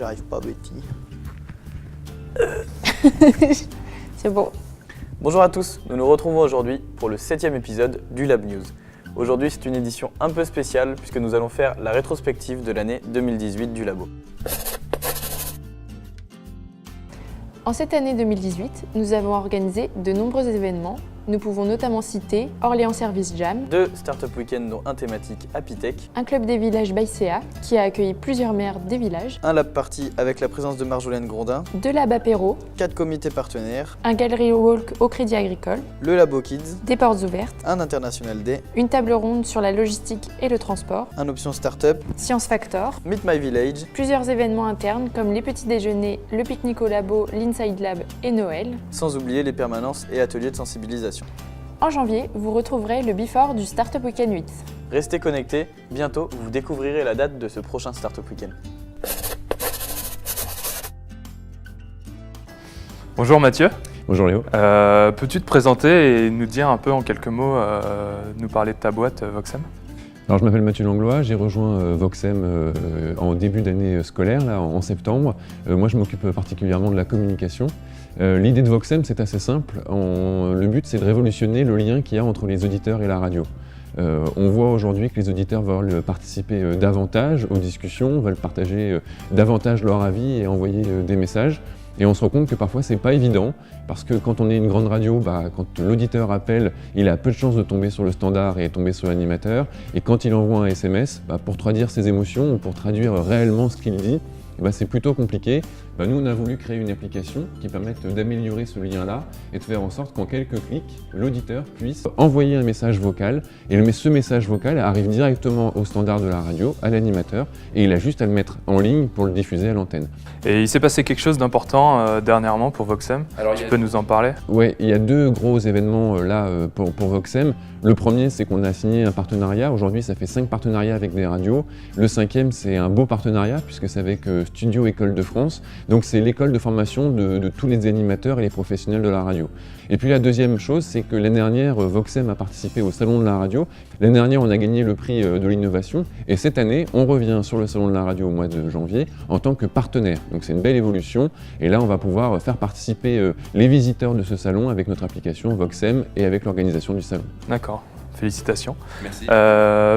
j'arrive pas, Betty. C'est bon. Bonjour à tous, nous nous retrouvons aujourd'hui pour le 7e épisode du Lab News. Aujourd'hui, c'est une édition un peu spéciale puisque nous allons faire la rétrospective de l'année 2018 du labo. En cette année 2018, nous avons organisé de nombreux événements. Nous pouvons notamment citer Orléans Service Jam, 2 Startup Weekend dont un thématique Apitech, un club des villages Baïséa qui a accueilli plusieurs maires des villages, Un lab party avec la présence de Marjolaine Grondin, 2 labs apéro, 4 comités partenaires, un galerie walk au Crédit Agricole, le Labo Kids, des portes ouvertes, un International Day, une table ronde sur la logistique et le transport, un option startup, Science Factor, Meet My Village, plusieurs événements internes comme les petits déjeuners, le pique-nique au labo, l'Inside Lab et Noël. sans oublier les permanences et ateliers de sensibilisation. En janvier, vous retrouverez le Before du Startup Weekend 8. Restez connectés, bientôt vous découvrirez la date de ce prochain Startup Weekend. Bonjour Mathieu, Bonjour Léo. peux-tu te présenter et nous dire un peu en quelques mots, nous parler de ta boîte Voxem? Alors je m'appelle Mathieu Langlois, j'ai rejoint Voxem en début d'année scolaire, là, en septembre. Moi je m'occupe particulièrement de la communication. L'idée de Voxem c'est assez simple, le but c'est de révolutionner le lien qu'il y a entre les auditeurs et la radio. On voit aujourd'hui que les auditeurs veulent participer davantage aux discussions, veulent partager davantage leur avis et envoyer des messages. Et on se rend compte que parfois c'est pas évident, parce que quand on est une grande radio, quand l'auditeur appelle, il a peu de chances de tomber sur le standard et tomber sur l'animateur. Et quand il envoie un SMS, pour traduire ses émotions ou pour traduire réellement ce qu'il dit, c'est plutôt compliqué. Nous, on a voulu créer une application qui permette d'améliorer ce lien-là et de faire en sorte qu'en quelques clics, l'auditeur puisse envoyer un message vocal. Et ce message vocal arrive directement au standard de la radio, à l'animateur, et il a juste à le mettre en ligne pour le diffuser à l'antenne. Et il s'est passé quelque chose d'important dernièrement pour Voxem. Tu peux nous en parler? Oui, il y a 2 gros événements pour Voxem. Le premier, c'est qu'on a signé un partenariat. Aujourd'hui, ça fait 5 partenariats avec des radios. Le 5e, c'est un beau partenariat puisque c'est avec Studio École de France. Donc c'est l'école de formation de tous les animateurs et les professionnels de la radio. Et puis la deuxième chose, c'est que l'année dernière, Voxem a participé au Salon de la radio. L'année dernière, on a gagné le prix de l'innovation. Et cette année, on revient sur le Salon de la radio au mois de janvier en tant que partenaire. Donc c'est une belle évolution. Et là, on va pouvoir faire participer les visiteurs de ce salon avec notre application Voxem et avec l'organisation du salon. D'accord, félicitations. Merci.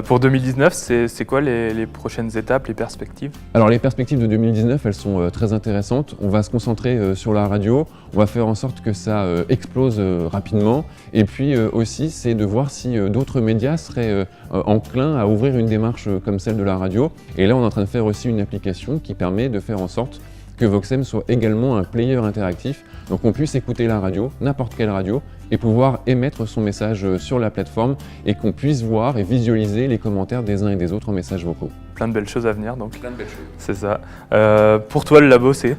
Pour 2019, c'est quoi les prochaines étapes, les perspectives? Alors les perspectives de 2019, elles sont très intéressantes. On va se concentrer sur la radio, on va faire en sorte que ça explose rapidement. Et puis aussi, c'est de voir si d'autres médias seraient enclins à ouvrir une démarche comme celle de la radio. Et là, on est en train de faire aussi une application qui permet de faire en sorte que Voxem soit également un player interactif, donc on puisse écouter la radio, n'importe quelle radio, et pouvoir émettre son message sur la plateforme et qu'on puisse voir et visualiser les commentaires des uns et des autres en messages vocaux. Plein de belles choses à venir donc. Plein de belles choses. C'est ça. Pour toi, le labo, c'est?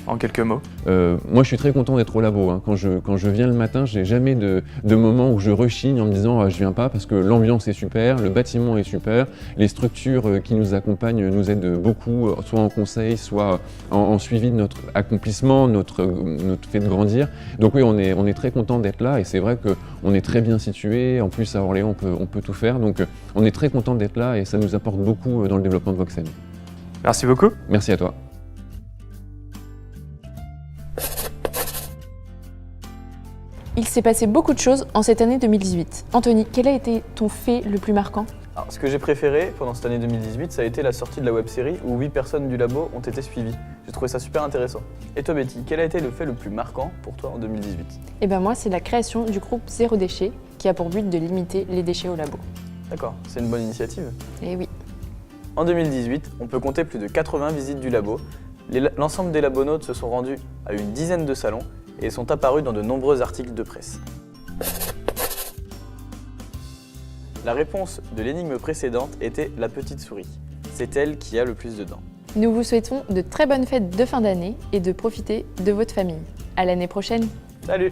En quelques mots. Moi, je suis très content d'être au labo. Quand je viens le matin, j'ai jamais de moment où je rechigne en me disant je viens pas parce que l'ambiance est super, le bâtiment est super, les structures qui nous accompagnent nous aident beaucoup, soit en conseil, soit en suivi de notre accomplissement, notre fait de grandir. Donc oui, on est très content d'être là et c'est vrai qu'on est très bien situé. En plus, à Orléans, on peut tout faire. Donc on est très content d'être là et ça nous apporte beaucoup dans le développement de Voxem. Merci beaucoup. Merci à toi. Il s'est passé beaucoup de choses en cette année 2018. Anthony, quel a été ton fait le plus marquant? Alors, ce que j'ai préféré pendant cette année 2018, ça a été la sortie de la web-série où 8 personnes du labo ont été suivies. J'ai trouvé ça super intéressant. Et toi Betty, quel a été le fait le plus marquant pour toi en 2018? Eh bien moi, c'est la création du groupe Zéro Déchet qui a pour but de limiter les déchets au labo. D'accord, c'est une bonne initiative. Eh oui. En 2018, on peut compter plus de 80 visites du labo. L'ensemble des labonautes se sont rendus à une dizaine de salons et sont apparus dans de nombreux articles de presse. La réponse de l'énigme précédente était la petite souris. C'est elle qui a le plus de dents. Nous vous souhaitons de très bonnes fêtes de fin d'année et de profiter de votre famille. À l'année prochaine. Salut!